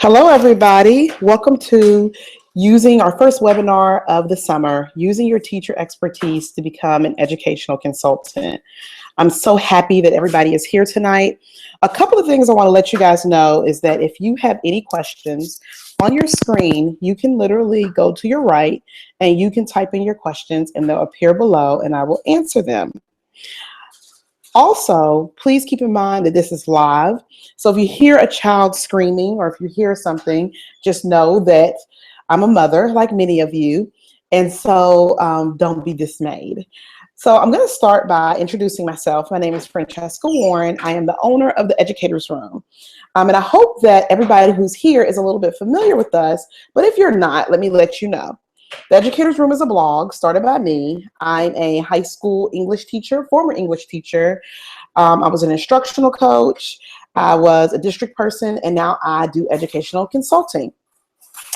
Hello, everybody. Welcome to using our first webinar of the summer, using your teacher expertise to become an educational consultant. I'm so happy that everybody is here tonight. A couple of things I want to let you guys know is that if you have any questions on your screen, you can literally go to your right and you can type in your questions and they'll appear below and I will answer them. Also, please keep in mind that this is live. So if you hear a child screaming or if you hear something, just know that I'm a mother like many of you. And so don't be dismayed. So I'm going to start by introducing myself. My name is Francesca Warren. I am the owner of the Educators Room. And I hope that everybody who's here is a little bit familiar with us. But if you're not, let me let you know. The Educators Room is a blog started by me. I'm a high school English teacher, former English teacher. I was an instructional coach. I was a district person, and now I do educational consulting.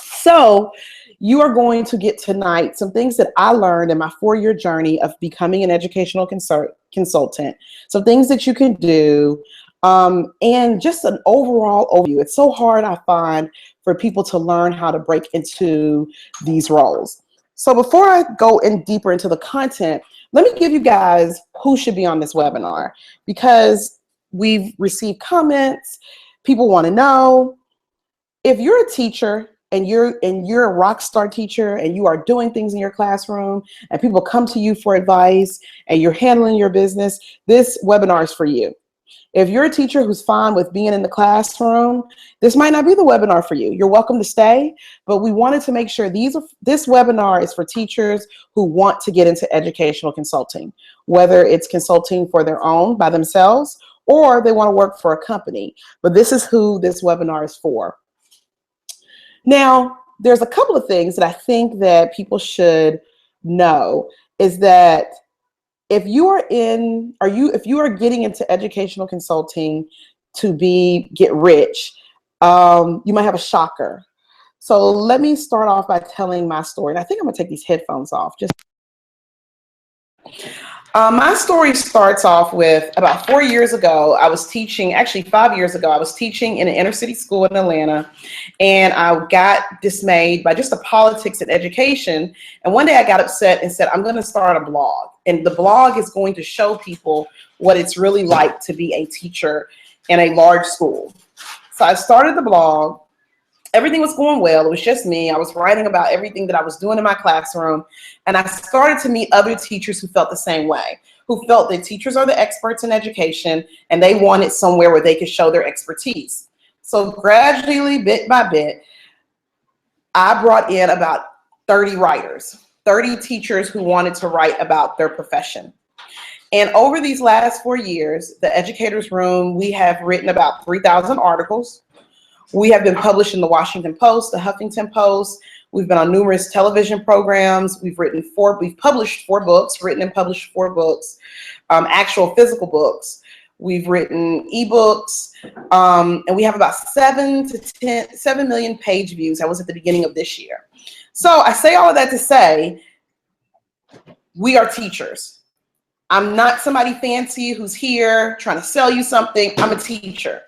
So you are going to get tonight some things that I learned in my 4-year journey of becoming an educational consultant. Some things that you can do, and just an overall overview. It's so hard, I find, for people to learn how to break into these roles. So before I go in deeper into the content, let me give you guys who should be on this webinar, because we've received comments. People want to know if you're a teacher and you're a rock star teacher and you are doing things in your classroom and people come to you for advice and you're handling your business, this webinar is for you. If you're a teacher who's fine with being in the classroom, this might not be the webinar for you. You're welcome to stay, but we wanted to make sure this webinar is for teachers who want to get into educational consulting, whether it's consulting for their own by themselves or they want to work for a company. But this is who this webinar is for. Now, there's a couple of things that I think that people should know is that if you are getting into educational consulting to get rich, you might have a shocker. So let me start off by telling my story. And I think I'm gonna take these headphones off. My story starts off with about 4 years ago. I was teaching, actually 5 years ago, I was teaching in an inner city school in Atlanta, and I got dismayed by just the politics in education. And one day I got upset and said, I'm going to start a blog. And the blog is going to show people what it's really like to be a teacher in a large school. So I started the blog. Everything was going well. It was just me. I was writing about everything that I was doing in my classroom. And I started to meet other teachers who felt the same way, who felt that teachers are the experts in education and they wanted somewhere where they could show their expertise. So gradually, bit by bit, I brought in about 30 writers, 30 teachers who wanted to write about their profession. And over these last 4 years, the Educators Room, we have written about 3,000 articles. We have been published in the Washington Post, the Huffington Post. We've been on numerous television programs. We've published 4 books, written and published 4 books, actual physical books. We've written ebooks, and we have about 7 million page views. That was at the beginning of this year. So I say all of that to say, we are teachers. I'm not somebody fancy who's here trying to sell you something. I'm a teacher.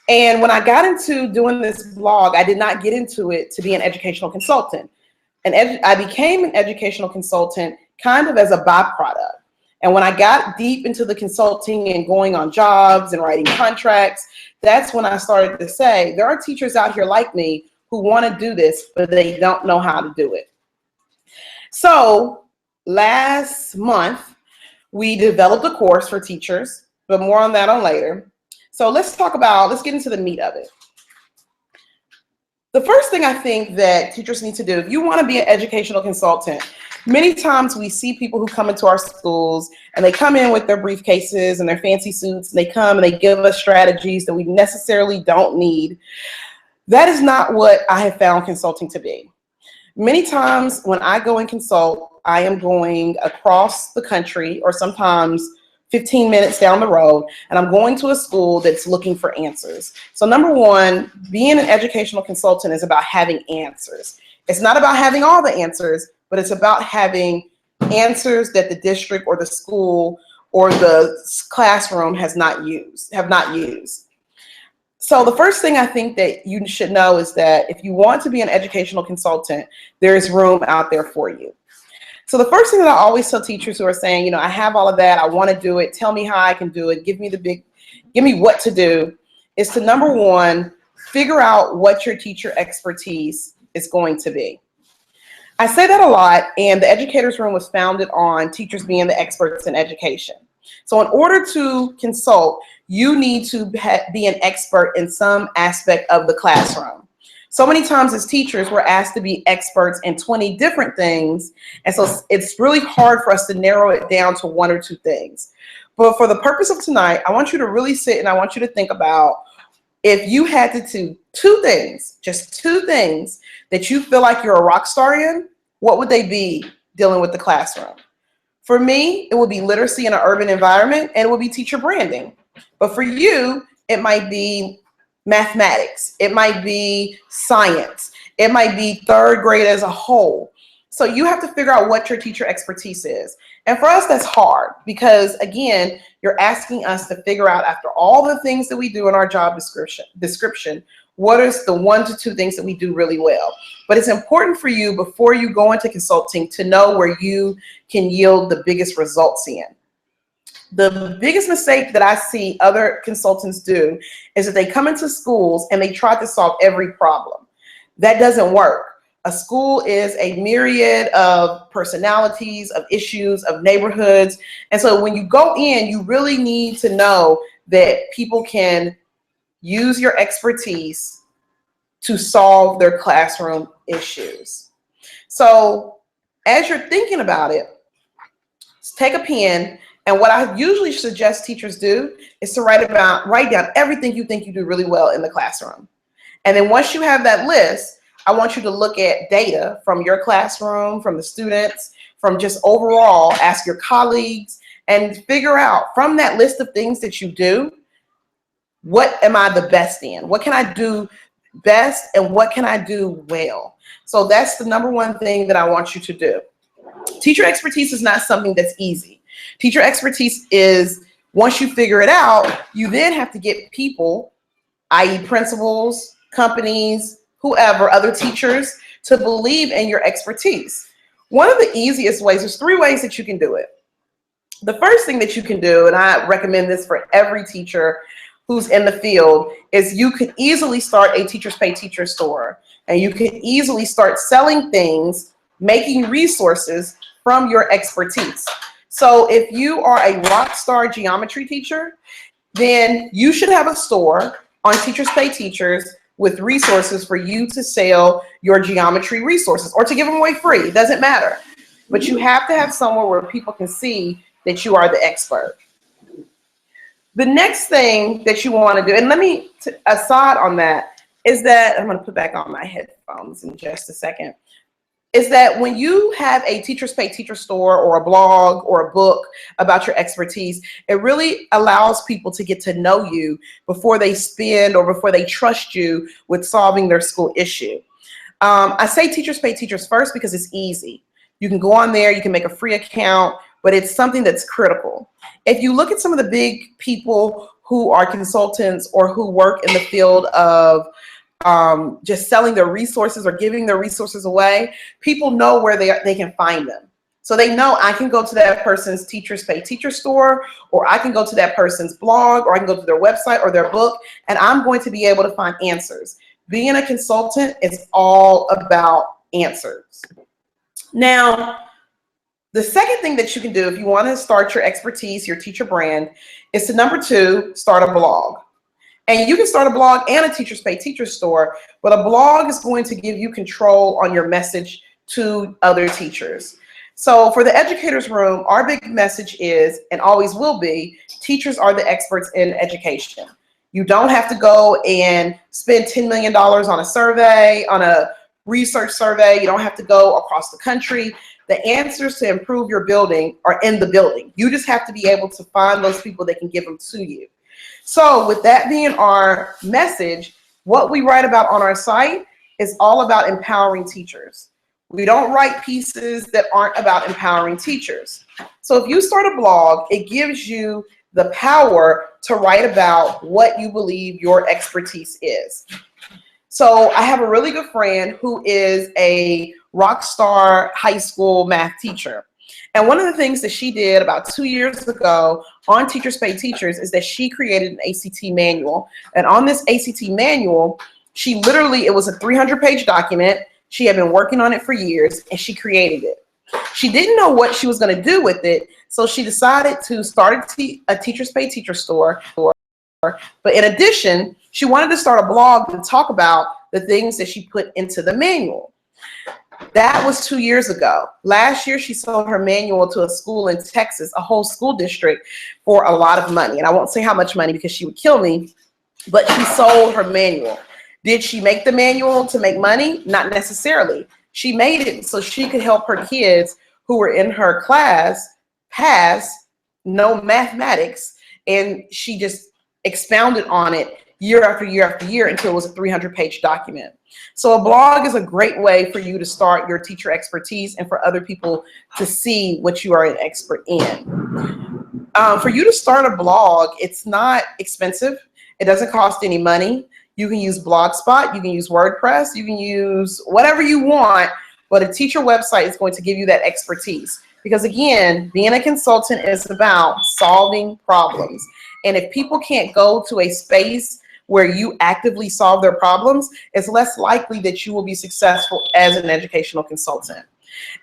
And when I got into doing this blog, I did not get into it to be an educational consultant. I became an educational consultant kind of as a byproduct. And when I got deep into the consulting and going on jobs and writing contracts, that's when I started to say, there are teachers out here like me who want to do this, but they don't know how to do it. So last month, we developed a course for teachers, but more on that later. So let's get into the meat of it. The first thing I think that teachers need to do, if you want to be an educational consultant, many times we see people who come into our schools and they come in with their briefcases and their fancy suits, and they come and they give us strategies that we necessarily don't need. That is not what I have found consulting to be. Many times when I go and consult, I am going across the country or sometimes 15 minutes down the road, and I'm going to a school that's looking for answers. So number one, being an educational consultant is about having answers. It's not about having all the answers, but it's about having answers that the district or the school or the classroom have not used. So the first thing I think that you should know is that if you want to be an educational consultant, there's room out there for you. So the first thing that I always tell teachers who are saying, you know, I have all of that, I want to do it, tell me how I can do it, give me what to do, is to, number one, figure out what your teacher expertise is going to be. I say that a lot, and the Educators Room was founded on teachers being the experts in education. So in order to consult, you need to be an expert in some aspect of the classroom. So many times as teachers, we're asked to be experts in 20 different things, and so it's really hard for us to narrow it down to one or two things. But for the purpose of tonight, I want you to really sit and I want you to think about, if you had to do two things, just two things that you feel like you're a rock star in, what would they be dealing with the classroom? For me, it would be literacy in an urban environment, and it would be teacher branding. But for you, it might be mathematics, it might be science, it might be third grade as a whole. So you have to figure out what your teacher expertise is. And for us, that's hard because, again, you're asking us to figure out, after all the things that we do in our job description, what is the 1 to 2 things that we do really well. But it's important for you, before you go into consulting, to know where you can yield the biggest results in. The biggest mistake that I see other consultants do is that they come into schools and they try to solve every problem. That doesn't work. A school is a myriad of personalities, of issues, of neighborhoods. And so when you go in, you really need to know that people can use your expertise to solve their classroom issues. So as you're thinking about it, take a pen, and what I usually suggest teachers do is to write down everything you think you do really well in the classroom. And then once you have that list, I want you to look at data from your classroom, from the students, from just overall, ask your colleagues, and figure out from that list of things that you do, what am I the best in? What can I do best, and what can I do well? So that's the number one thing that I want you to do. Teacher expertise is not something that's easy. Teacher expertise is, once you figure it out, you then have to get people, i.e. principals, companies, whoever, other teachers, to believe in your expertise. One of the easiest ways, there's 3 ways that you can do it. The first thing that you can do, and I recommend this for every teacher who's in the field, is you could easily start a Teachers Pay Teacher store, and you can easily start selling things, making resources from your expertise. So if you are a rock star geometry teacher, then you should have a store on Teachers Pay Teachers with resources for you to sell your geometry resources, or to give them away free. It doesn't matter. But you have to have somewhere where people can see that you are the expert. The next thing that you want to do, and let me aside on that, is that, I'm going to put back on my headphones in just a second, is that when you have a Teachers Pay Teacher store or a blog or a book about your expertise, it really allows people to get to know you before they spend or before they trust you with solving their school issue. I say Teachers Pay Teachers first because it's easy. You can go on there, you can make a free account, but it's something that's critical. If you look at some of the big people who are consultants or who work in the field of just selling their resources or giving their resources away, people know where they can find them. So they know, I can go to that person's Teachers Pay Teacher store, or I can go to that person's blog, or I can go to their website or their book, and I'm going to be able to find answers. Being a consultant is all about answers. Now, the second thing that you can do if you want to start your expertise, your teacher brand, is to, number 2, start a blog. And you can start a blog and a Teachers Pay Teacher store, but a blog is going to give you control on your message to other teachers. So for the Educators Room, our big message is, and always will be, teachers are the experts in education. You don't have to go and spend $10 million on a survey, on a research survey. You don't have to go across the country. The answers to improve your building are in the building. You just have to be able to find those people that can give them to you. So with that being our message, what we write about on our site is all about empowering teachers. We don't write pieces that aren't about empowering teachers. So if you start a blog, it gives you the power to write about what you believe your expertise is. So I have a really good friend who is a rock star high school math teacher. And one of the things that she did about 2 years ago on Teachers Pay Teachers is that she created an ACT manual. And on this ACT manual, she literally, it was a 300-page document. She had been working on it for years, and she created it. She didn't know what she was going to do with it, so she decided to start a Teachers Pay Teacher store. But in addition, she wanted to start a blog to talk about the things that she put into the manual. That was 2 years ago. Last year, she sold her manual to a school in Texas, a whole school district, for a lot of money. And I won't say how much money because she would kill me, but she sold her manual. Did she make the manual to make money? Not necessarily. She made it so she could help her kids who were in her class pass, know mathematics, and she just expounded on it year after year after year until it was a 300-page document. So a blog is a great way for you to start your teacher expertise and for other people to see what you are an expert in. For you to start a blog, it's not expensive. It doesn't cost any money. You can use Blogspot, you can use WordPress, you can use whatever you want, but a teacher website is going to give you that expertise. Because again, being a consultant is about solving problems. And if people can't go to a space where you actively solve their problems, it's less likely that you will be successful as an educational consultant.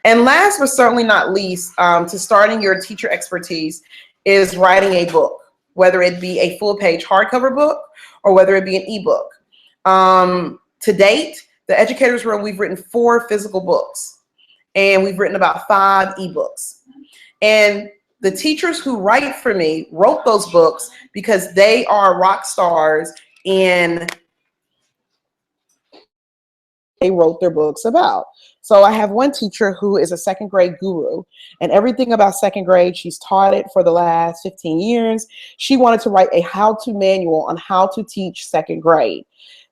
And last but certainly not least, to starting your teacher expertise is writing a book, whether it be a full-page hardcover book or whether it be an ebook. To date, the Educators Room, we've written 4 physical books, and we've written about 5 ebooks. And the teachers who write for me wrote those books because they are rock stars in they wrote their books about. So I have one teacher who is a 2nd grade guru, and everything about 2nd grade, she's taught it for the last 15 years. She wanted to write a how-to manual on how to teach 2nd grade.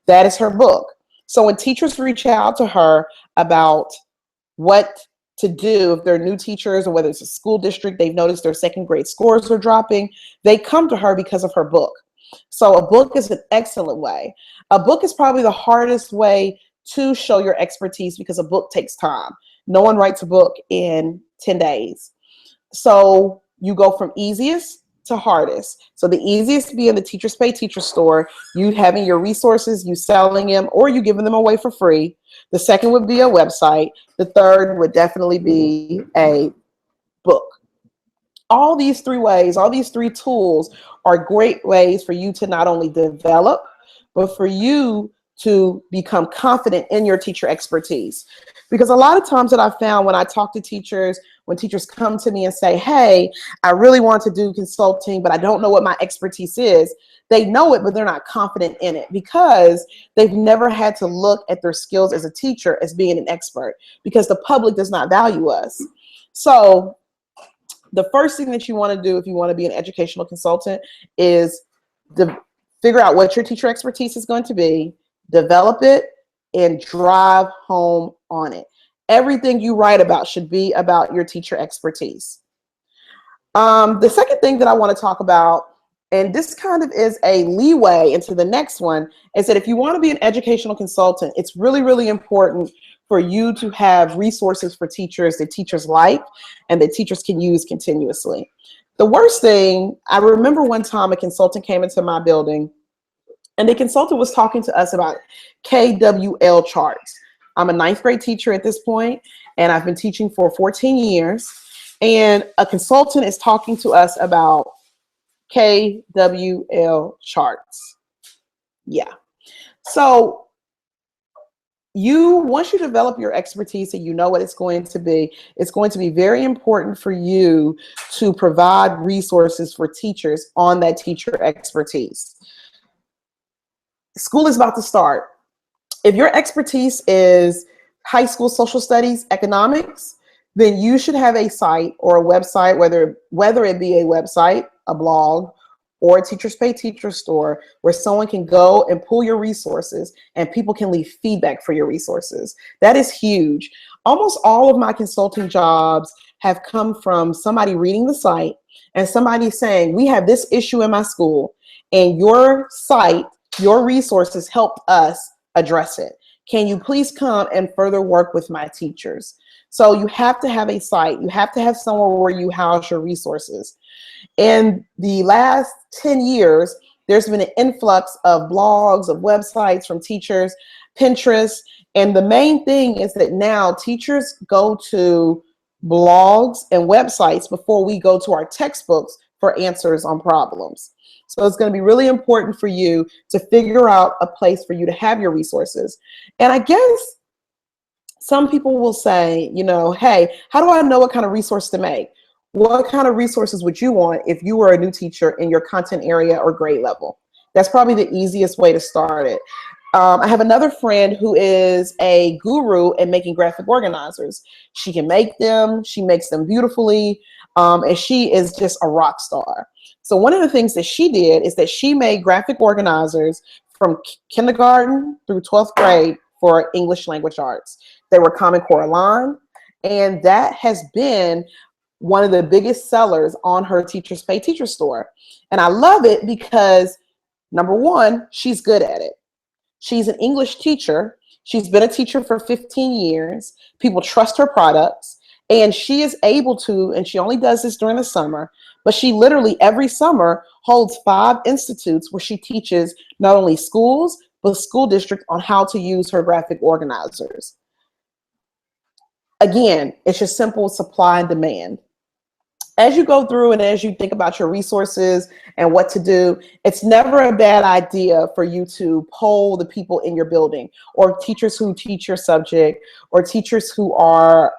That is her book. So when teachers reach out to her about what to do if they're new teachers or whether it's a school district, they've noticed their 2nd grade scores are dropping, they come to her because of her book. So a book is an excellent way. A book is probably the hardest way to show your expertise because a book takes time. No one writes a book in 10 days. So you go from easiest to hardest. So the easiest being the Teachers Pay Teacher store, you having your resources, you selling them, or you giving them away for free. The second would be a website. The third would definitely be a book. All these 3 ways, all these 3 tools are great ways for you to not only develop, but for you to become confident in your teacher expertise. Because a lot of times that I found when I talk to teachers, when teachers come to me and say, hey, I really want to do consulting, but I don't know what my expertise is. They know it, but they're not confident in it because they've never had to look at their skills as a teacher as being an expert, because the public does not value us. So the first thing that you want to do if you want to be an educational consultant is to figure out what your teacher expertise is going to be, develop it, and drive home on it. Everything you write about should be about your teacher expertise. The second thing that I want to talk about, and this kind of is a leeway into the next one, is that if you want to be an educational consultant, it's really, really important for you to have resources for teachers that teachers like and that teachers can use continuously. The worst thing, I remember one time a consultant came into my building and the consultant was talking to us about KWL charts. I'm a 9th grade teacher at this point, and I've been teaching for 14 years. And a consultant is talking to us about KWL charts. Yeah. So once you develop your expertise and you know what it's going to be very important for you to provide resources for teachers on that teacher expertise. School is about to start. If your expertise is high school social studies, economics, then you should have a site or a website, whether it be a website, a blog, or a Teachers Pay Teacher store where someone can go and pull your resources and people can leave feedback for your resources. That is huge. Almost all of my consulting jobs have come from somebody reading the site and somebody saying, we have this issue in my school, and your site, your resources helped us address it. Can you please come and further work with my teachers? So you have to have a site. You have to have somewhere where you house your resources. In the last 10 years, there's been an influx of blogs, of websites from teachers, Pinterest. And the main thing is that now teachers go to blogs and websites before we go to our textbooks for answers on problems. So it's going to be really important for you to figure out a place for you to have your resources. And I guess some people will say, you know, hey, how do I know what kind of resource to make? What kind of resources would you want if you were a new teacher in your content area or grade level? That's probably the easiest way to start it. I have another friend who is a guru in making graphic organizers. She can make them, she makes them beautifully, and she is just a rock star. So one of the things that she did is that she made graphic organizers from kindergarten through 12th grade for English language arts. They were Common Core aligned, and that has been one of the biggest sellers on her Teachers Pay Teacher store. And I love it because, number one, she's good at it. She's an English teacher. She's been a teacher for 15 years. People trust her products, and she is able to, and she only does this during the summer, but she literally every summer holds 5 institutes where she teaches not only schools, but school districts on how to use her graphic organizers. Again, it's just simple supply and demand. As you go through and as you think about your resources and what to do, it's never a bad idea for you to poll the people in your building, or teachers who teach your subject, or teachers who are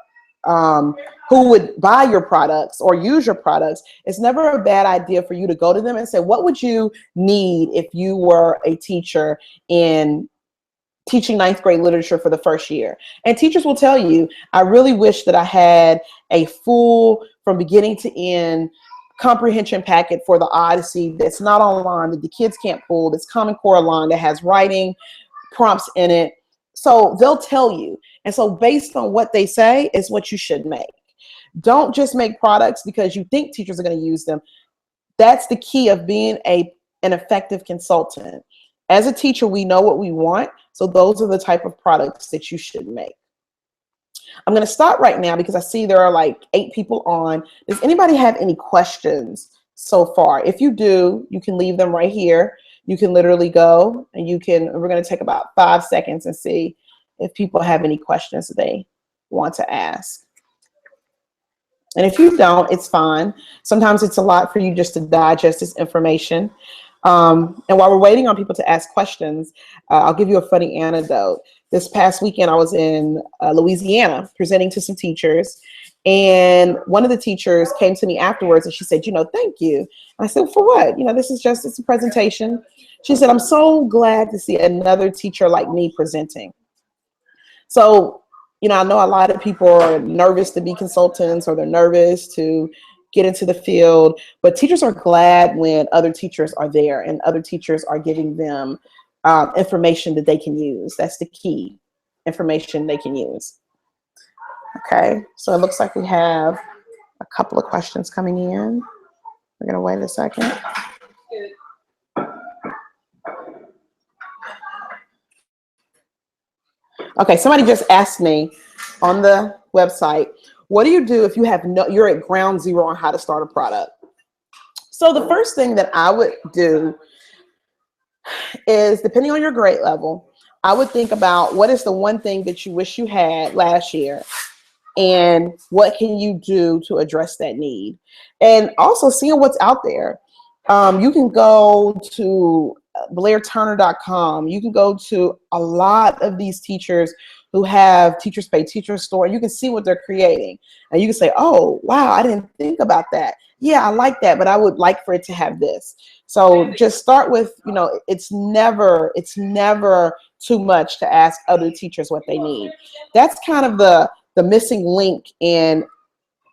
who would buy your products or use your products. It's never a bad idea for you to go to them and say, what would you need if you were a teacher in teaching 9th grade literature for the first year? And teachers will tell you, I really wish that I had a full, from beginning to end, comprehension packet for the Odyssey that's not online, that the kids can't pull, that's Common Core aligned, that has writing prompts in it. So they'll tell you. And so based on what they say is what you should make. Don't just make products because you think teachers are going to use them. That's the key of being an effective consultant. As a teacher, we know what we want. So those are the type of products that you should make. I'm going to stop right now because I see there are like 8 people on. Does anybody have any questions so far? If you do, you can leave them right here. You can literally go and we're going to take about 5 seconds and see if people have any questions that they want to ask. And if you don't, it's fine. Sometimes it's a lot for you just to digest this information. And while we're waiting on people to ask questions, I'll give you a funny anecdote. This past weekend, I was in Louisiana presenting to some teachers, and one of the teachers came to me afterwards and she said, you know, thank you. And I said, for what? You know, this is just, it's a presentation. She said, I'm so glad to see another teacher like me presenting. So, you know, I know a lot of people are nervous to be consultants, or they're nervous to get into the field, but teachers are glad when other teachers are there and other teachers are giving them information that they can use. That's the key, information they can use. Okay, so it looks like we have a couple of questions coming in. We're gonna wait a second. Okay, somebody just asked me on the website, what do you do if you have you're at ground zero on how to start a product? So the first thing that I would do is, depending on your grade level, I would think about what is the one thing that you wish you had last year, and what can you do to address that need? And also seeing what's out there. You can go to blairturner.com. You can go to a lot of these teachers who have Teachers Pay Teacher store. You can see what they're creating, and you can say, oh, wow, I didn't think about that. Yeah, I like that, but I would like for it to have this. So just start with, you know, it's never too much to ask other teachers what they need. That's kind of the missing link in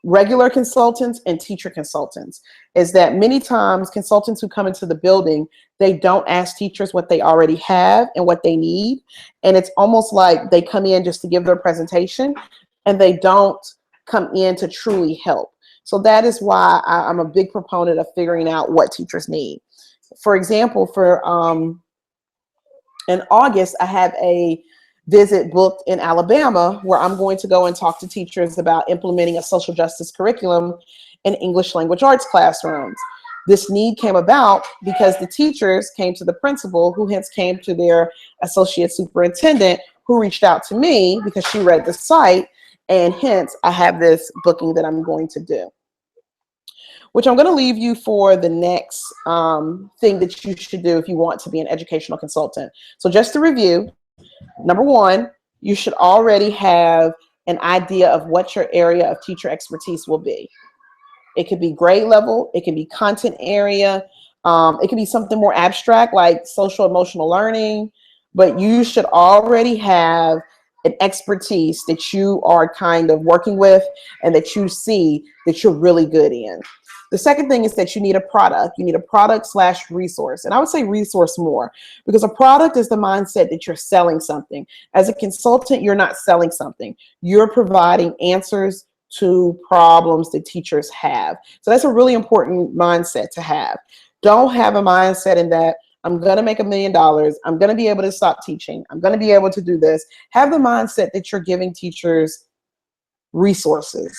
regular consultants and teacher consultants, is that many times consultants who come into the building, they don't ask teachers what they already have and what they need. And it's almost like they come in just to give their presentation, and they don't come in to truly help. So that is why I'm a big proponent of figuring out what teachers need. For example, in August, I have a visit booked in Alabama where I'm going to go and talk to teachers about implementing a social justice curriculum in English language arts classrooms. This need came about because the teachers came to the principal, who hence came to their associate superintendent, who reached out to me because she read the site, and hence I have this booking that I'm going to do, which I'm going to leave you for the next thing that you should do if you want to be an educational consultant. So just to review, number one, you should already have an idea of what your area of teacher expertise will be. It could be grade level, it can be content area, it can be something more abstract like social emotional learning, but you should already have an expertise that you are kind of working with and that you see that you're really good in. The second thing is that you need a product. You need a product / resource. And I would say resource more, because a product is the mindset that you're selling something. As a consultant, you're not selling something. You're providing answers to problems that teachers have. So that's a really important mindset to have. Don't have a mindset in that I'm going to make $1 million. I'm going to be able to stop teaching. I'm going to be able to do this. Have the mindset that you're giving teachers resources.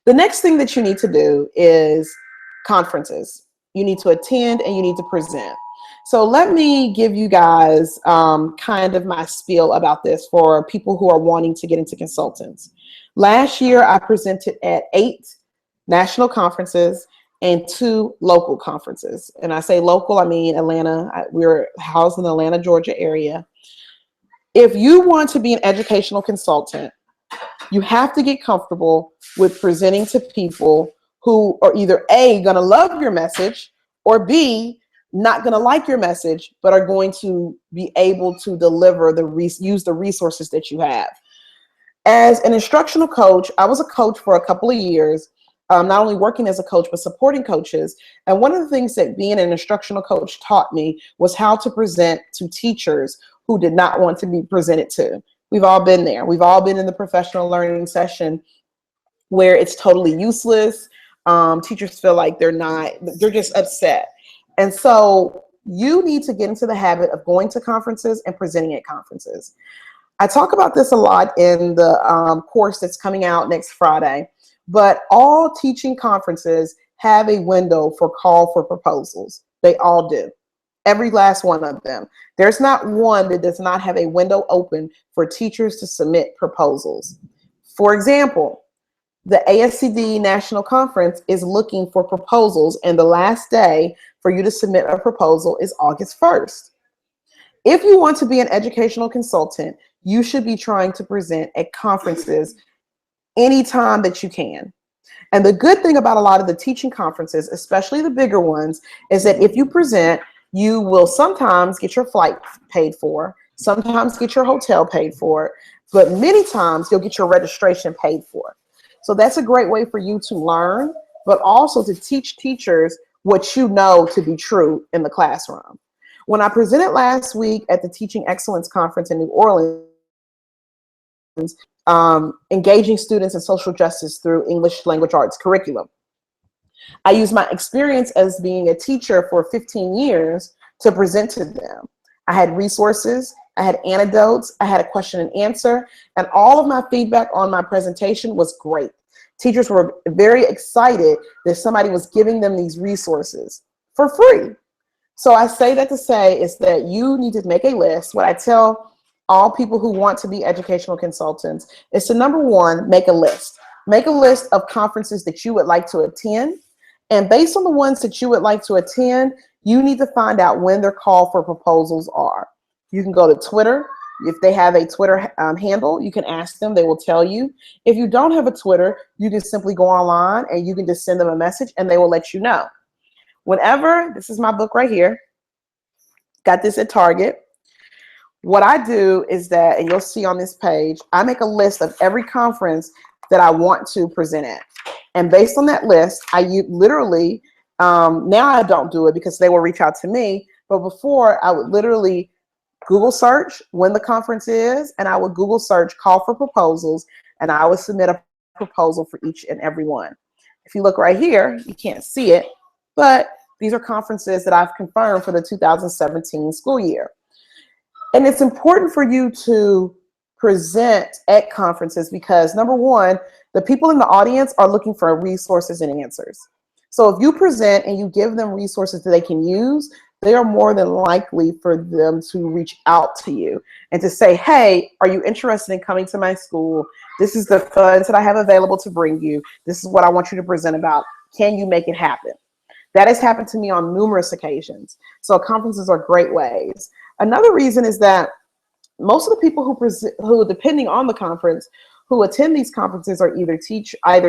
The next thing that you need to do is conferences. You need to attend and you need to present. So let me give you guys kind of my spiel about this for people who are wanting to get into consultants. Last year, I presented at 8 national conferences and 2 local conferences. And I say local, I mean Atlanta. We're housed in the Atlanta, Georgia area. If you want to be an educational consultant, you have to get comfortable with presenting to people who are either A, going to love your message, or B, not going to like your message, but are going to be able to deliver use the resources that you have. As an instructional coach, I was a coach for a couple of years, not only working as a coach, but supporting coaches. And one of the things that being an instructional coach taught me was how to present to teachers who did not want to be presented to. We've all been there. We've all been in the professional learning session where it's totally useless. Teachers feel like they're just upset. And so you need to get into the habit of going to conferences and presenting at conferences. I talk about this a lot in the course that's coming out next Friday, but all teaching conferences have a window for call for proposals. They all do. Every last one of them. There's not one that does not have a window open for teachers to submit proposals. For example, the ASCD National Conference is looking for proposals, and the last day for you to submit a proposal is August 1st. If you want to be an educational consultant, you should be trying to present at conferences anytime that you can. And the good thing about a lot of the teaching conferences, especially the bigger ones, is that if you present, you will sometimes get your flight paid for, sometimes get your hotel paid for, but many times you'll get your registration paid for. So that's a great way for you to learn, but also to teach teachers what you know to be true in the classroom. When I presented last week at the Teaching Excellence Conference in New Orleans, engaging students in social justice through English language arts curriculum, I used my experience as being a teacher for 15 years to present to them. I had resources, I had anecdotes, I had a question and answer, and all of my feedback on my presentation was great. Teachers were very excited that somebody was giving them these resources for free. So I say that to say is that you need to make a list. What I tell all people who want to be educational consultants is to, number one, make a list. Make a list of conferences that you would like to attend. And based on the ones that you would like to attend, you need to find out when their call for proposals are. You can go to Twitter. If they have a Twitter handle, you can ask them, they will tell you. If you don't have a Twitter, you can simply go online and you can just send them a message and they will let you know. Whenever, this is my book right here, got this at Target. What I do is that, and you'll see on this page, I make a list of every conference that I want to present at. And based on that list, I literally, now I don't do it because they will reach out to me, but before I would literally Google search when the conference is, and I would Google search call for proposals, and I would submit a proposal for each and every one. If you look right here, you can't see it, but these are conferences that I've confirmed for the 2017 school year. And it's important for you to present at conferences because, number one, the people in the audience are looking for resources and answers. So if you present and you give them resources that they can use, they are more than likely for them to reach out to you and to say, hey, are you interested in coming to my school? This is the funds that I have available to bring you. This is what I want you to present about. Can you make it happen? That has happened to me on numerous occasions. So conferences are great ways. Another reason is that most of the people who depending on the conference, who attend these conferences are either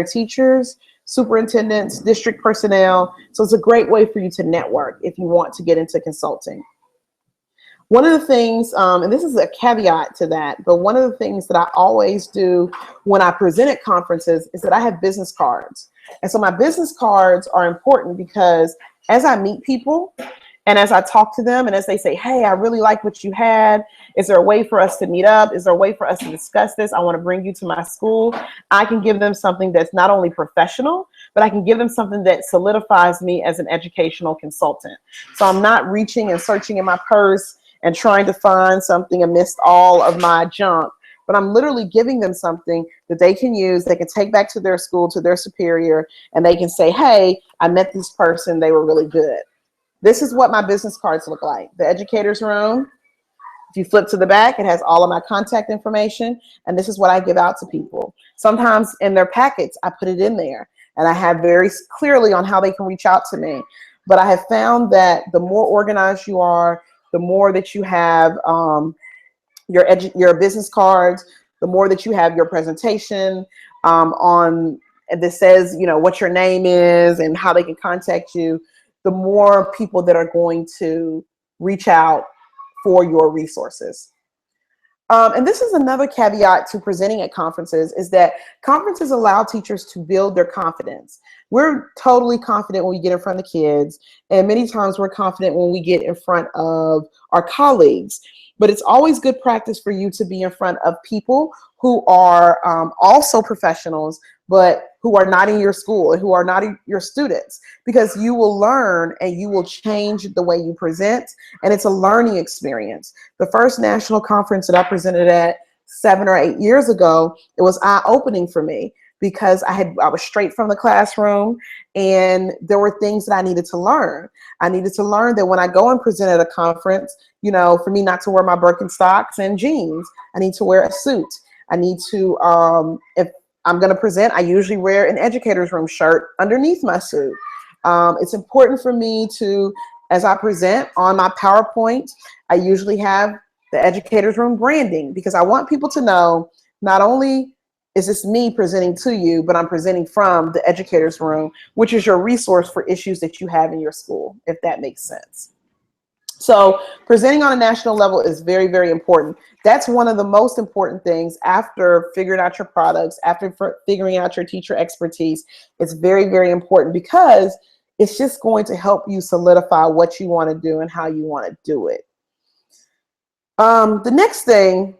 teachers, superintendents, district personnel. So it's a great way for you to network if you want to get into consulting. One of the things, and this is a caveat to that, but one of the things that I always do when I present at conferences is that I have business cards. And so my business cards are important because as I meet people and as I talk to them and as they say, hey, I really like what you had. Is there a way for us to meet up? Is there a way for us to discuss this? I want to bring you to my school. I can give them something that's not only professional, but I can give them something that solidifies me as an educational consultant. So I'm not reaching and searching in my purse and trying to find something amidst all of my junk, but I'm literally giving them something that they can use, they can take back to their school, to their superior, and they can say, hey, I met this person, they were really good. This is what my business cards look like. The educator's room, if you flip to the back, it has all of my contact information, and this is what I give out to people. Sometimes in their packets, I put it in there, and I have very clearly on how they can reach out to me. But I have found that the more organized you are, the more that you have your business cards, the more that you have your presentation on that says, you know, what your name is and how they can contact you, the more people that are going to reach out for your resources. And this is another caveat to presenting at conferences, is that conferences allow teachers to build their confidence. We're totally confident when we get in front of the kids, and many times we're confident when we get in front of our colleagues. But it's always good practice for you to be in front of people who are also professionals, but who are not in your school and who are not your students, because you will learn and you will change the way you present, and it's a learning experience. The first national conference that I presented at 7 or 8 years ago, it was eye-opening for me because I was straight from the classroom and there were things that I needed to learn. I needed to learn that when I go and present at a conference, you know, for me not to wear my Birkenstocks and jeans, I need to wear a suit. I need to, if I'm going to present, I usually wear an educator's room shirt underneath my suit. It's important for me to, as I present on my PowerPoint, I usually have the educator's room branding, because I want people to know not only is this me presenting to you, but I'm presenting from the educator's room, which is your resource for issues that you have in your school, if that makes sense. So presenting on a national level is very, very important. That's one of the most important things after figuring out your products, after figuring out your teacher expertise. It's very, very important because it's just going to help you solidify what you want to do and how you want to do it. The next thing,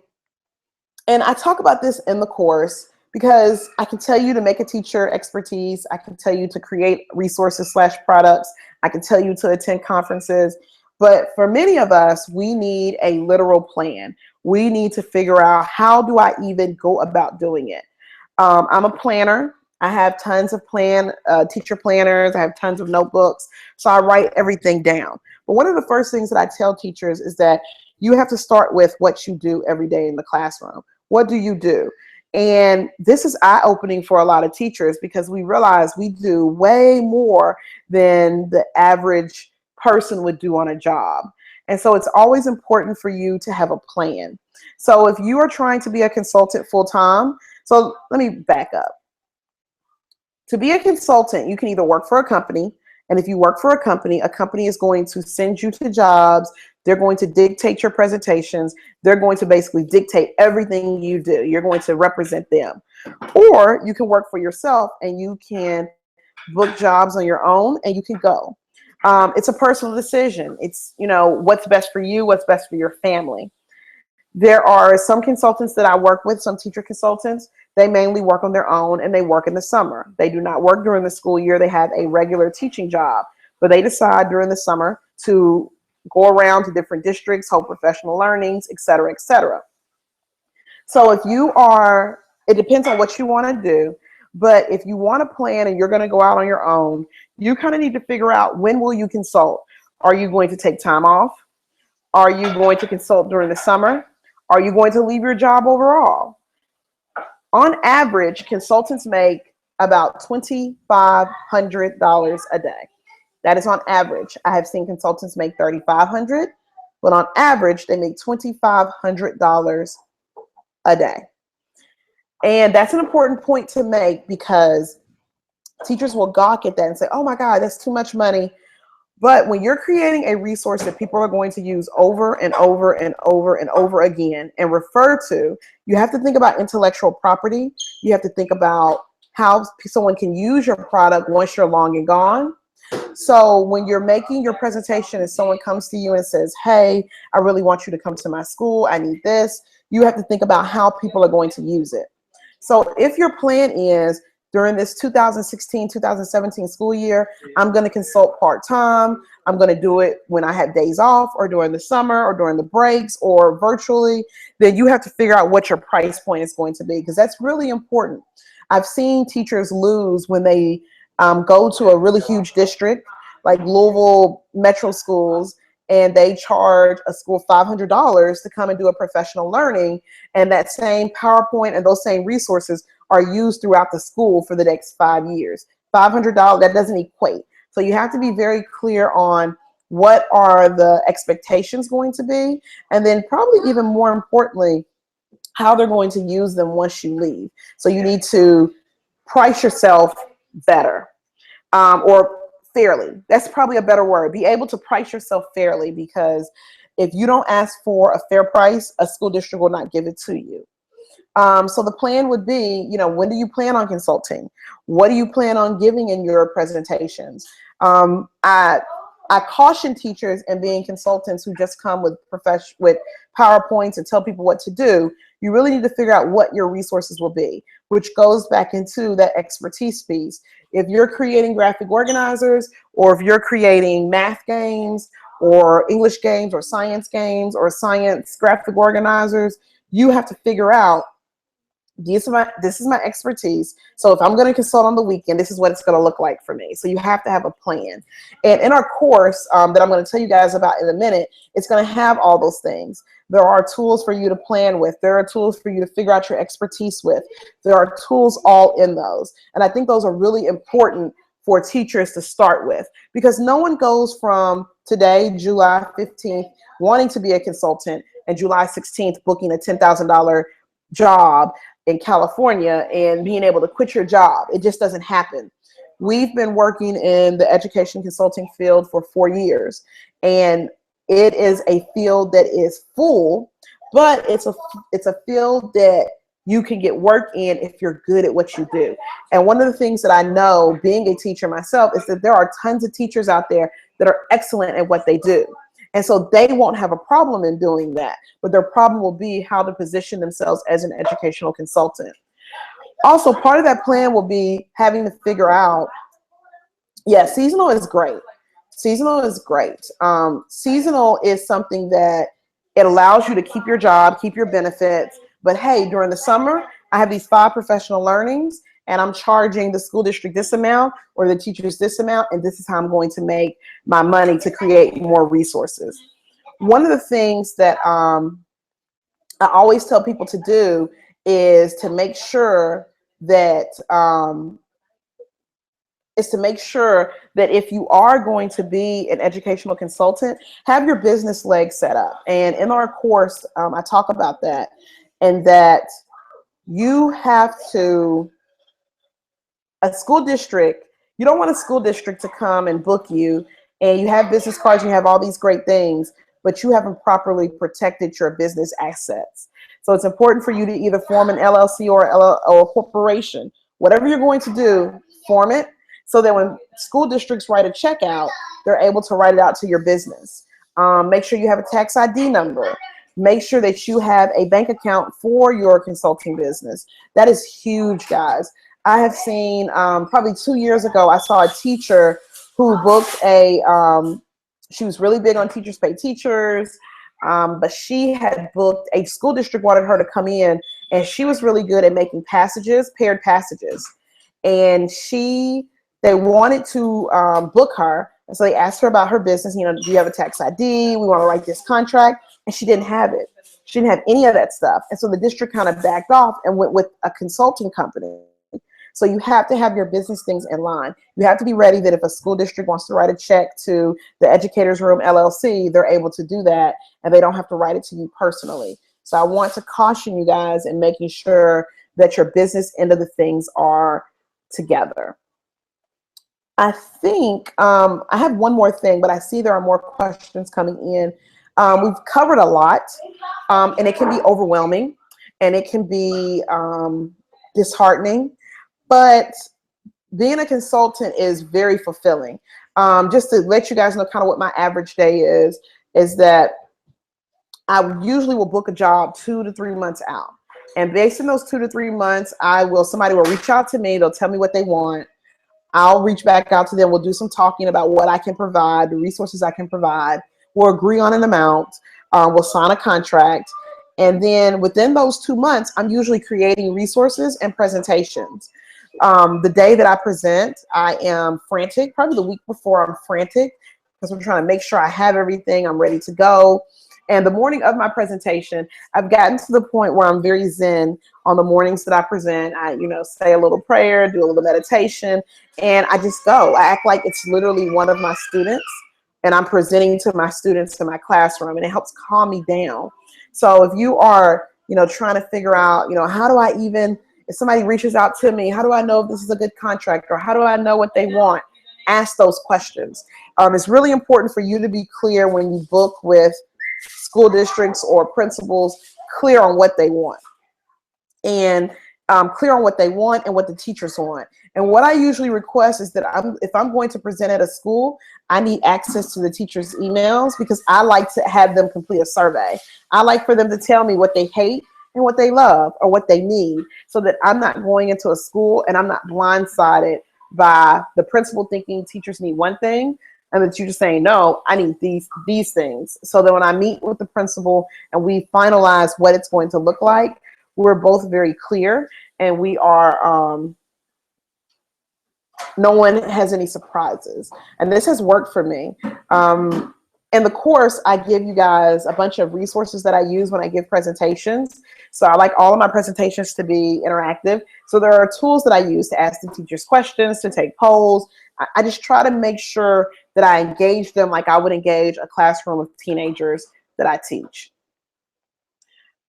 and I talk about this in the course because I can tell you to make a teacher expertise. I can tell you to create resources / products. I can tell you to attend conferences. But for many of us, we need a literal plan. We need to figure out, how do I even go about doing it? I'm a planner. I have tons of teacher planners. I have tons of notebooks. So I write everything down. But one of the first things that I tell teachers is that you have to start with what you do every day in the classroom. What do you do? And this is eye-opening for a lot of teachers, because we realize we do way more than the average person would do on a job. And so it's always important for you to have a plan. So if you are trying to be a consultant full-time, so let me back up. To be a consultant, you can either work for a company, and if you work for a company is going to send you to jobs. They're going to dictate your presentations. They're going to basically dictate everything you do. You're going to represent them. Or you can work for yourself and you can book jobs on your own and you can go. It's a personal decision. It's, you know, what's best for you, what's best for your family. There are some consultants that I work with, some teacher consultants. They mainly work on their own and they work in the summer. They do not work during the school year. They have a regular teaching job, but they decide during the summer to go around to different districts, hold professional learnings, et cetera, et cetera. So if you are, it depends on what you want to do, but if you want to plan and you're going to go out on your own, you kind of need to figure out, when will you consult? Are you going to take time off? Are you going to consult during the summer? Are you going to leave your job overall? On average, consultants make about $2,500 a day. That is on average. I have seen consultants make $3,500, but on average, they make $2,500 a day. And that's an important point to make, because teachers will gawk at that and say, oh my God, that's too much money. But when you're creating a resource that people are going to use over and over and over and over again and refer to, you have to think about intellectual property. You have to think about how someone can use your product once you're long and gone. So when you're making your presentation and someone comes to you and says, hey, I really want you to come to my school, I need this, you have to think about how people are going to use it. So if your plan is, during this 2016-2017 school year, I'm going to consult part-time, I'm going to do it when I have days off, or during the summer, or during the breaks, or virtually, then you have to figure out what your price point is going to be, because that's really important. I've seen teachers lose when they go to a really huge district like Louisville Metro Schools, and they charge a school $500 to come and do a professional learning, and that same PowerPoint and those same resources are used throughout the school for the next 5 years. $500, that doesn't equate. So you have to be very clear on what are the expectations going to be, and then probably even more importantly, how they're going to use them once you leave. So you need to price yourself better, or fairly. That's probably a better word. Be able to price yourself fairly, because if you don't ask for a fair price, a school district will not give it to you. So the plan would be, when do you plan on consulting? What do you plan on giving in your presentations? I caution teachers and being consultants who just come with PowerPoints and tell people what to do. You really need to figure out what your resources will be, which goes back into that expertise piece. If you're creating graphic organizers, or if you're creating math games, or English games, or science science graphic organizers, you have to figure out, this is my expertise. So if I'm going to consult on the weekend, this is what it's going to look like for me. So you have to have a plan. And in our course that I'm going to tell you guys about in a minute, it's going to have all those things. There are tools for you to plan with. There are tools for you to figure out your expertise with. There are tools all in those. And I think those are really important for teachers to start with, because no one goes from today, July 15th, wanting to be a consultant, and July 16th booking a $10,000 job in California and being able to quit your job. It just doesn't happen. We've been working in the education consulting field for 4 years, and it is a field that is full, but it's a field that you can get work in if you're good at what you do. And one of the things that I know, being a teacher myself, is that there are tons of teachers out there that are excellent at what they do. And so they won't have a problem in doing that, but their problem will be how to position themselves as an educational consultant. Also, part of that plan will be having to figure out, seasonal is great. Seasonal is great. Seasonal is something that it allows you to keep your job, keep your benefits, but hey, during the summer, I have these 5 professional learnings, and I'm charging the school district this amount, or the teachers this amount, and this is how I'm going to make my money to create more resources. One of the things that I always tell people to do is to make sure that if you are going to be an educational consultant, have your business leg set up. And in our course, I talk about that, and that you have to, a school district, you don't want a school district to come and book you, and you have business cards, you have all these great things, but you haven't properly protected your business assets. So it's important for you to either form an LLC or a corporation. Whatever you're going to do, form it, so that when school districts write a check out, they're able to write it out to your business. Make sure you have a tax ID number. Make sure that you have a bank account for your consulting business. That is huge, guys. I have seen probably 2 years ago, I saw a teacher who booked she was really big on Teachers Pay Teachers, but she had booked, a school district wanted her to come in, and she was really good at making passages, paired passages. And they wanted to book her. And so they asked her about her business. You know, do you have a tax ID? We want to write this contract. And she didn't have it. She didn't have any of that stuff. And so the district kind of backed off and went with a consulting company. So you have to have your business things in line. You have to be ready that if a school district wants to write a check to the Educators Room LLC, they're able to do that, and they don't have to write it to you personally. So I want to caution you guys in making sure that your business end of the things are together. I think I have one more thing, but I see there are more questions coming in. We've covered a lot, and it can be overwhelming, and it can be disheartening. But being a consultant is very fulfilling. Just to let you guys know kind of what my average day is that I usually will book a job 2 to 3 months out. And based on those 2 to 3 months, somebody will reach out to me. They'll tell me what they want. I'll reach back out to them. We'll do some talking about what I can provide, the resources I can provide. We'll agree on an amount. We'll sign a contract. And then within those 2 months, I'm usually creating resources and presentations. The day that I present, I am frantic. Probably the week before, I'm frantic because I'm trying to make sure I have everything. I'm ready to go. And the morning of my presentation, I've gotten to the point where I'm very zen on the mornings that I present. I, say a little prayer, do a little meditation, and I just go. I act like it's literally one of my students, and I'm presenting to my students in my classroom, and it helps calm me down. So if you are, trying to figure out, how do I even, if somebody reaches out to me, how do I know if this is a good contract, or how do I know what they want? Ask those questions. It's really important for you to be clear when you book with school districts or principals, clear on what they want, and clear on what they want and what the teachers want. And what I usually request is that if I'm going to present at a school, I need access to the teachers' emails, because I like to have them complete a survey. I like for them to tell me what they hate and what they love or what they need, so that I'm not going into a school and I'm not blindsided by the principal thinking teachers need one thing, and that you're just saying, no, I need these things. So that when I meet with the principal and we finalize what it's going to look like, we're both very clear, and we are, no one has any surprises. And this has worked for me. In the course, I give you guys a bunch of resources that I use when I give presentations. So I like all of my presentations to be interactive. So there are tools that I use to ask the teachers questions, to take polls. I just try to make sure that I engage them like I would engage a classroom of teenagers that I teach.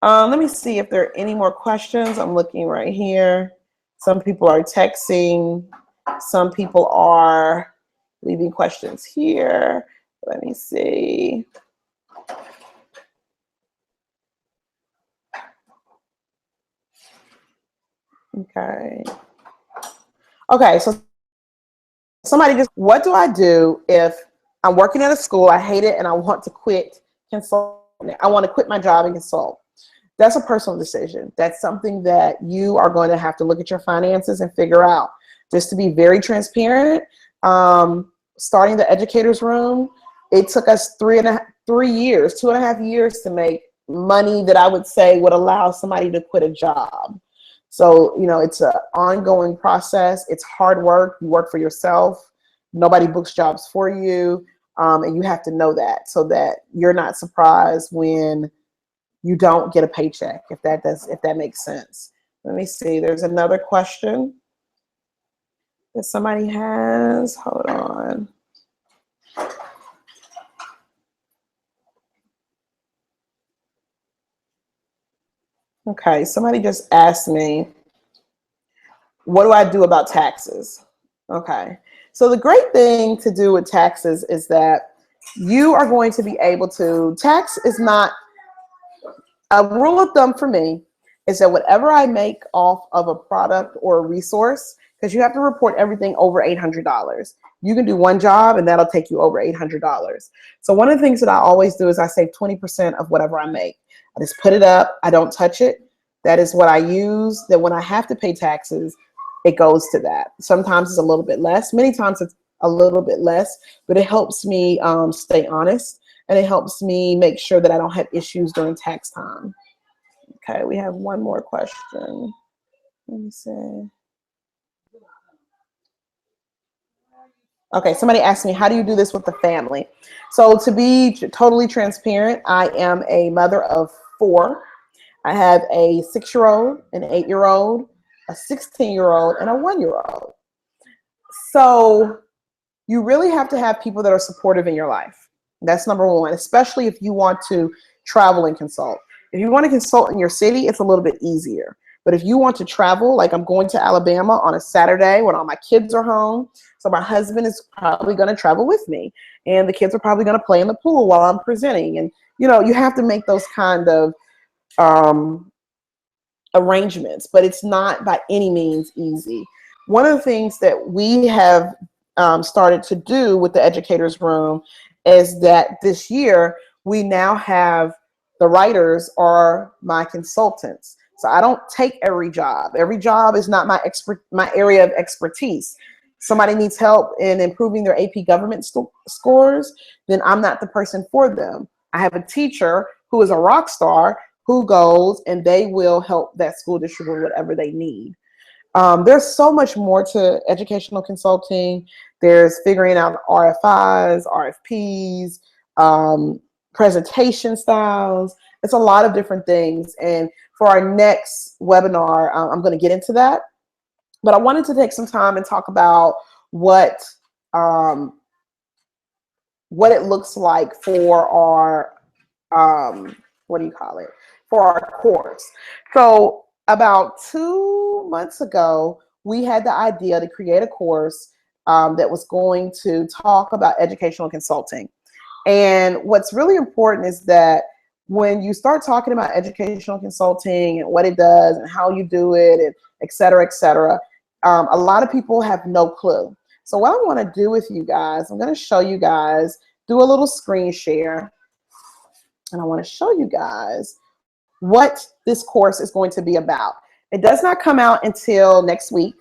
Let me see if there are any more questions. I'm looking right here. Some people are texting. Some people are leaving questions here. Let me see. Okay. Okay, so somebody just, what do I do if I'm working at a school, I hate it, and I want to quit consulting? I want to quit my job and consult. That's a personal decision. That's something that you are going to have to look at your finances and figure out. Just to be very transparent, starting the Educators Room, it took us 2.5 years to make money that I would say would allow somebody to quit a job. So, it's an ongoing process. It's hard work. You work for yourself. Nobody books jobs for you. And you have to know that, so that you're not surprised when you don't get a paycheck, if that makes sense. Let me see. There's another question that somebody has. Hold on. Okay, somebody just asked me, what do I do about taxes? Okay, so the great thing to do with taxes is that you are going to be able to, tax is not, a rule of thumb for me is that whatever I make off of a product or a resource, because you have to report everything over $800. You can do one job and that'll take you over $800. So one of the things that I always do is I save 20% of whatever I make. I just put it up. I don't touch it. That is what I use. That when I have to pay taxes, it goes to that. Sometimes it's a little bit less. Many times it's a little bit less, but it helps me stay honest, and it helps me make sure that I don't have issues during tax time. Okay, we have one more question. Let me see. Okay, somebody asked me, how do you do this with the family? So to be totally transparent, I am a mother of 4. I have a 6-year-old, an 8-year-old, a 16-year-old, and a 1-year-old. So you really have to have people that are supportive in your life. That's number one, especially if you want to travel and consult. If you want to consult in your city, it's a little bit easier. But if you want to travel, like I'm going to Alabama on a Saturday when all my kids are home, so my husband is probably going to travel with me, and the kids are probably going to play in the pool while I'm presenting. And, you know, you have to make those kind of arrangements, but it's not by any means easy. One of the things that we have started to do with the Educators Room is that this year we now have the writers are my consultants. So I don't take every job. Every job is not my area of expertise. Somebody needs help in improving their AP government scores, then I'm not the person for them. I have a teacher who is a rock star who goes and they will help that school district with whatever they need. There's so much more to educational consulting. There's figuring out RFIs, RFPs, presentation styles. It's a lot of different things. And for our next webinar, I'm going to get into that. But I wanted to take some time and talk about what it looks like for our, what do you call it? For our course. So about 2 months ago, we had the idea to create a course that was going to talk about educational consulting. And what's really important is that when you start talking about educational consulting and what it does and how you do it, and et cetera, a lot of people have no clue. So what I want to do with you guys, I'm going to show you guys, do a little screen share, and I want to show you guys what this course is going to be about. It does not come out until next week,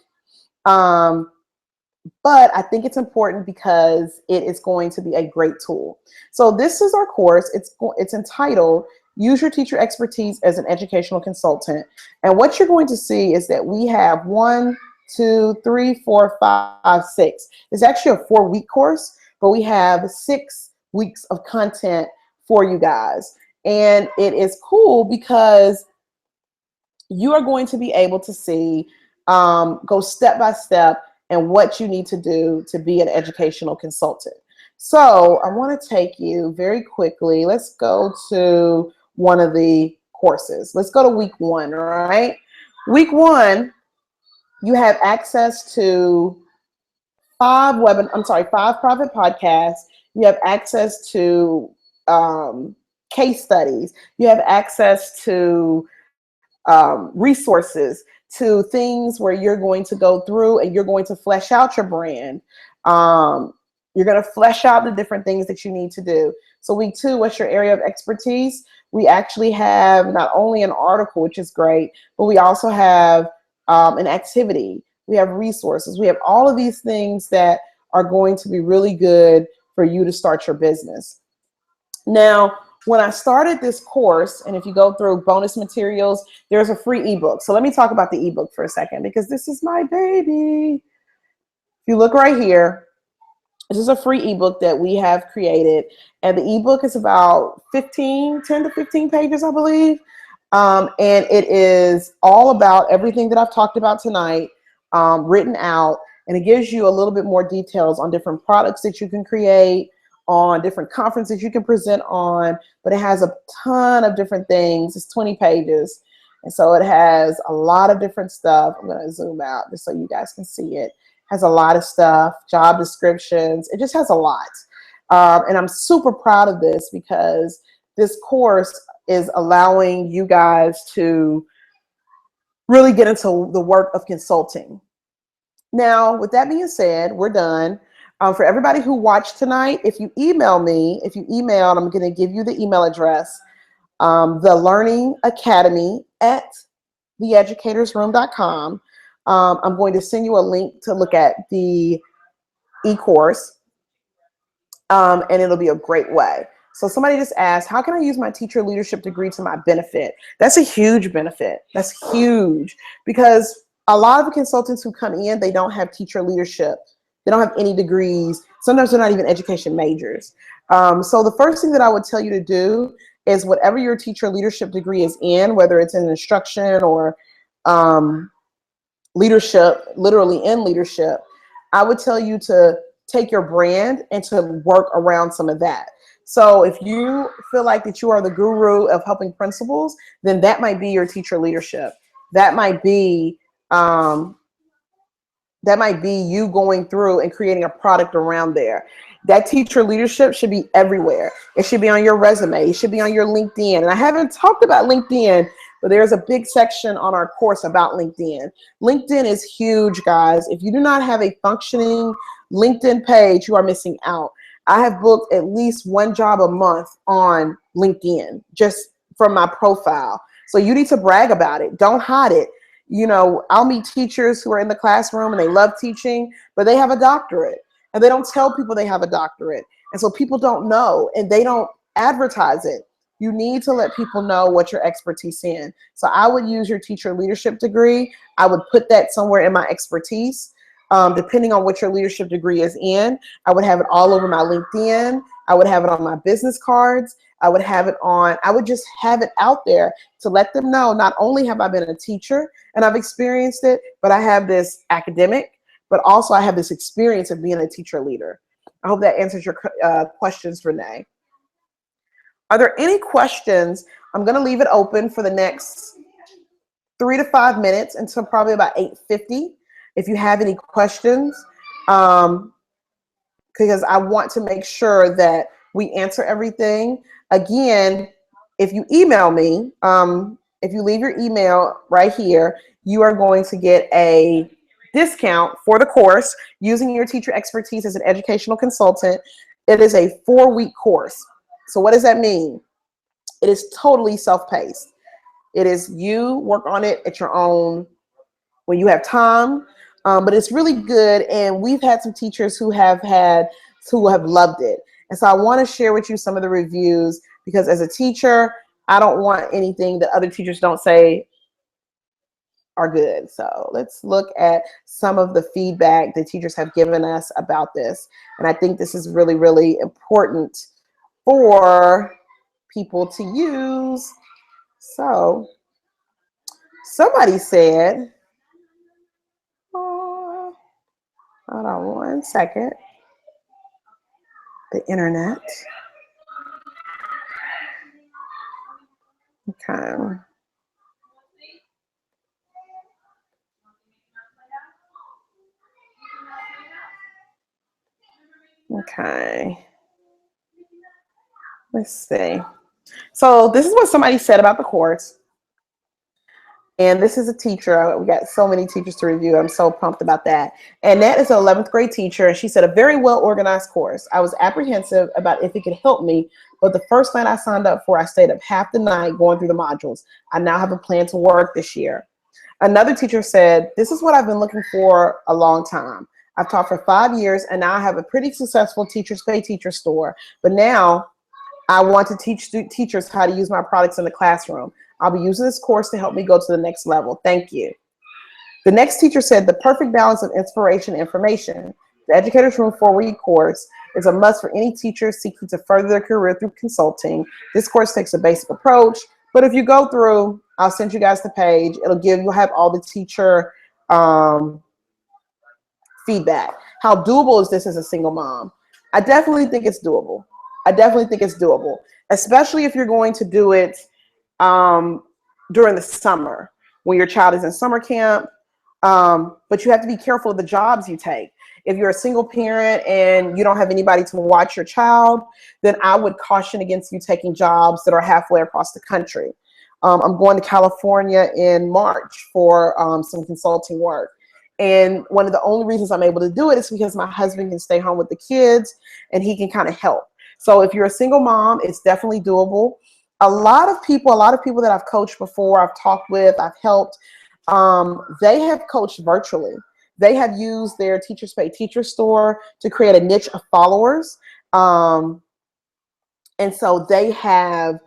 but I think it's important because it is going to be a great tool. So this is our course. It's entitled Use Your Teacher Expertise as an Educational Consultant. And what you're going to see is that we have 1, 2, 3, 4, 5, 6. It's actually a 4-week course, but we have 6 weeks of content for you guys. And it is cool because you are going to be able to see, go step by step and what you need to do to be an educational consultant. So I want to take you very quickly. Let's go to one of the courses. Let's go to week 1, all right? Week 1, you have access to 5 private podcasts. You have access to case studies. You have access to resources, to things where you're going to go through and you're going to flesh out your brand. You're going to flesh out the different things that you need to do. So week 2, what's your area of expertise? We actually have not only an article, which is great, but we also have an activity. We have resources. We have all of these things that are going to be really good for you to start your business. Now, when I started this course, and if you go through bonus materials, there's a free ebook. So let me talk about the ebook for a second, because this is my baby. If you look right here, this is a free ebook that we have created. And the ebook is about 10 to 15 pages, I believe. And it is all about everything that I've talked about tonight, written out. And it gives you a little bit more details on different products that you can create, on different conferences you can present on, but it has a ton of different things. It's 20 pages. And so it has a lot of different stuff. I'm going to zoom out just so you guys can see it. Has a lot of stuff, job descriptions. It just has a lot. And I'm super proud of this because this course is allowing you guys to really get into the work of consulting. Now, with that being said, we're done. For everybody who watched tonight, if you email me, I'm going to give you the email address. The Learning Academy at theeducatorsroom.com. I'm going to send you a link to look at the e-course, and it'll be a great way. So somebody just asked, how can I use my teacher leadership degree to my benefit? That's a huge benefit. That's huge, because a lot of the consultants who come in, they don't have teacher leadership. They don't have any degrees. Sometimes they're not even education majors. So the first thing that I would tell you to do is whatever your teacher leadership degree is in, whether it's in instruction or leadership, literally in leadership, I would tell you to take your brand and to work around some of that. So if you feel like that you are the guru of helping principals, then that might be your teacher leadership. That might be you going through and creating a product around there. That teacher leadership should be everywhere. It should be on your resume. It should be on your LinkedIn. And I haven't talked about LinkedIn, but there's a big section on our course about LinkedIn. LinkedIn is huge, guys. If you do not have a functioning LinkedIn page, you are missing out. I have booked at least one job a month on LinkedIn just from my profile. So you need to brag about it. Don't hide it. You know, I'll meet teachers who are in the classroom and they love teaching, but they have a doctorate and they don't tell people they have a doctorate. And so people don't know and they don't advertise it. You need to let people know what your expertise in. So I would use your teacher leadership degree. I would put that somewhere in my expertise. Depending on what your leadership degree is in, I would have it all over my LinkedIn. I would have it on my business cards. I would just have it out there to let them know, not only have I been a teacher and I've experienced it, but I have this academic, but also I have this experience of being a teacher leader. I hope that answers your questions, Renee. Are there any questions? I'm going to leave it open for the next 3 to 5 minutes until probably about 8:50. If you have any questions, because I want to make sure that we answer everything. Again, if you email me, if you leave your email right here, you are going to get a discount for the course using your teacher expertise as an educational consultant. It is a 4-week course. So what does that mean? It is totally self-paced. It is you work on it at your own when you have time. But it's really good, and we've had some teachers who have loved it. And so I want to share with you some of the reviews, because as a teacher, I don't want anything that other teachers don't say are good. So let's look at some of the feedback that teachers have given us about this. And I think this is really, really important for people to use. So somebody said, hold on one second. The internet. Okay. Okay. Let's see. So this is what somebody said about the course. And this is a teacher. We got so many teachers to review. I'm so pumped about that. And that is an 11th grade teacher. And she said, a very well organized course. I was apprehensive about if it could help me, but the first night I signed up for, I stayed up half the night going through the modules. I now have a plan to work this year. Another teacher said, this is what I've been looking for a long time. I've taught for 5 years and now I have a pretty successful Teachers Pay Teacher store. But now I want to teach teachers how to use my products in the classroom. I'll be using this course to help me go to the next level. Thank you. The next teacher said, the perfect balance of inspiration and information. The Educators Room 4-week course is a must for any teacher seeking to further their career through consulting. This course takes a basic approach, but if you go through, I'll send you guys the page. You'll have all the teacher feedback. How doable is this as a single mom? I definitely think it's doable. Especially if you're going to do it during the summer when your child is in summer camp. But you have to be careful of the jobs you take. If you're a single parent and you don't have anybody to watch your child, then I would caution against you taking jobs that are halfway across the country. I'm going to California in March for some consulting work. And one of the only reasons I'm able to do it is because my husband can stay home with the kids and he can kind of help. So if you're a single mom, it's definitely doable. A lot of people that I've coached before, I've talked with, I've helped, they have coached virtually. They have used their Teachers Pay Teacher store to create a niche of followers. And so they have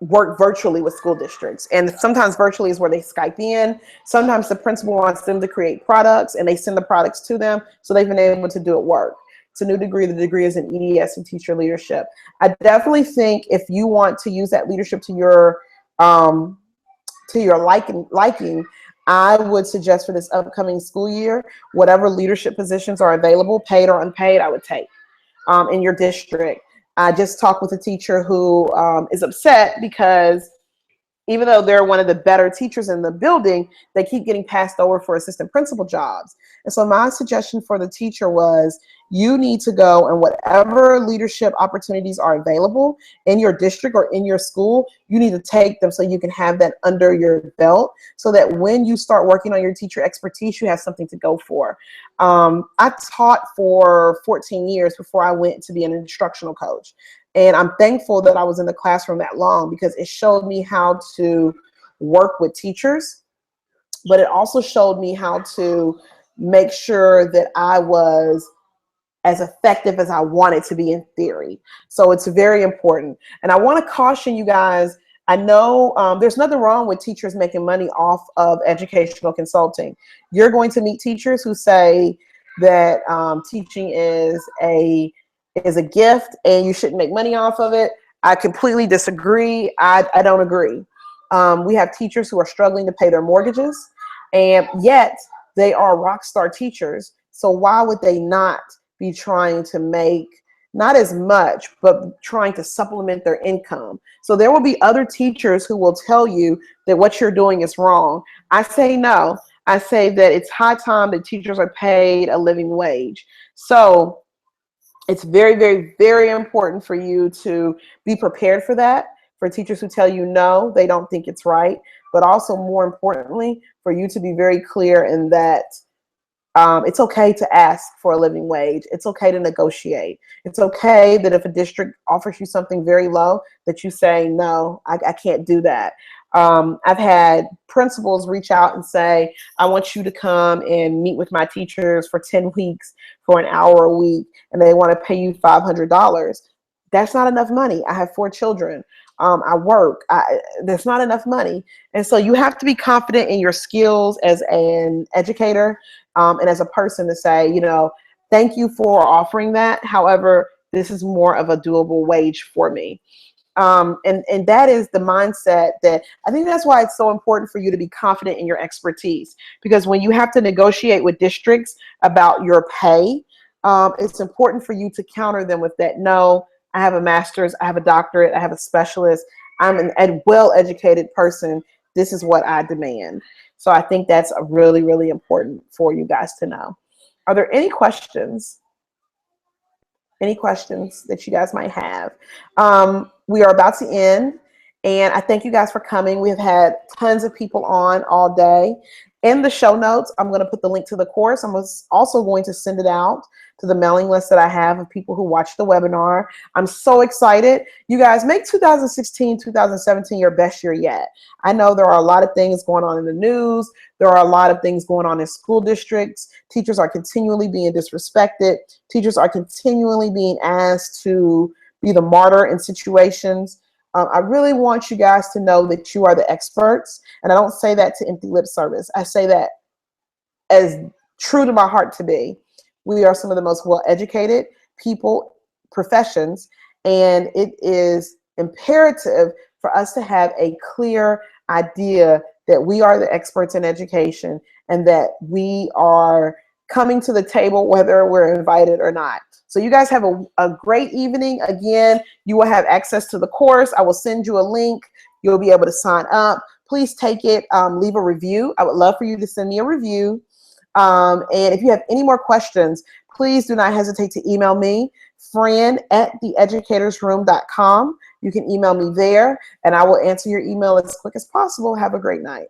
work virtually with school districts, and sometimes virtually is where they Skype in. Sometimes the principal wants them to create products and they send the products to them, so they've been able to do it work. To a new degree, the degree is in EDS and teacher leadership. I definitely think if you want to use that leadership to your liking, I would suggest for this upcoming school year, whatever leadership positions are available, paid or unpaid, I would take in your district. I just talked with a teacher who is upset because even though they're one of the better teachers in the building, they keep getting passed over for assistant principal jobs. And so my suggestion for the teacher was, you need to go, and whatever leadership opportunities are available in your district or in your school, you need to take them so you can have that under your belt, so that when you start working on your teacher expertise, you have something to go for. I taught for 14 years before I went to be an instructional coach. And I'm thankful that I was in the classroom that long, because it showed me how to work with teachers, but it also showed me how to make sure that I was as effective as I wanted to be in theory. So it's very important. And I want to caution you guys, I know there's nothing wrong with teachers making money off of educational consulting. You're going to meet teachers who say that teaching is a gift and you shouldn't make money off of it. I completely disagree. I don't agree. We have teachers who are struggling to pay their mortgages, and yet they are rock star teachers. So why would they not be trying to make not as much, but trying to supplement their income? So there will be other teachers who will tell you that what you're doing is wrong. I say no. I say that it's high time that teachers are paid a living wage. So it's very, very, very important for you to be prepared for that. For teachers who tell you no, they don't think it's right, but also more importantly, for you to be very clear in that it's okay to ask for a living wage. It's okay to negotiate. It's okay that if a district offers you something very low, that you say, no, I can't do that. I've had principals reach out and say, I want you to come and meet with my teachers for 10 weeks for an hour a week, and they want to pay you $500. That's not enough money. I have 4 children. I work. There's not enough money. And so you have to be confident in your skills as an educator and as a person to say, you know, thank you for offering that. However, this is more of a doable wage for me. And that is the mindset that I think that's why it's so important for you to be confident in your expertise, because when you have to negotiate with districts about your pay, it's important for you to counter them with that. No, I have a master's, I have a doctorate, I have a specialist, I'm a well-educated person. This is what I demand. So I think that's really, really important for you guys to know. Are there any questions? Any questions that you guys might have? We are about to end, and I thank you guys for coming. We've had tons of people on all day. In the show notes, I'm going to put the link to the course. I'm also going to send it out to the mailing list that I have of people who watch the webinar. I'm so excited. You guys, make 2016, 2017 your best year yet. I know there are a lot of things going on in the news. There are a lot of things going on in school districts. Teachers are continually being disrespected. Teachers are continually being asked to be the martyr in situations. I really want you guys to know that you are the experts. And I don't say that to empty lip service. I say that as true to my heart to be. We are some of the most well-educated people, professions, and it is imperative for us to have a clear idea that we are the experts in education and that we are coming to the table whether we're invited or not. So you guys have a great evening. Again, you will have access to the course. I will send you a link. You'll be able to sign up. Please take it, leave a review. I would love for you to send me a review. And if you have any more questions, please do not hesitate to email me, fran@theeducatorsroom.com. You can email me there, and I will answer your email as quick as possible. Have a great night.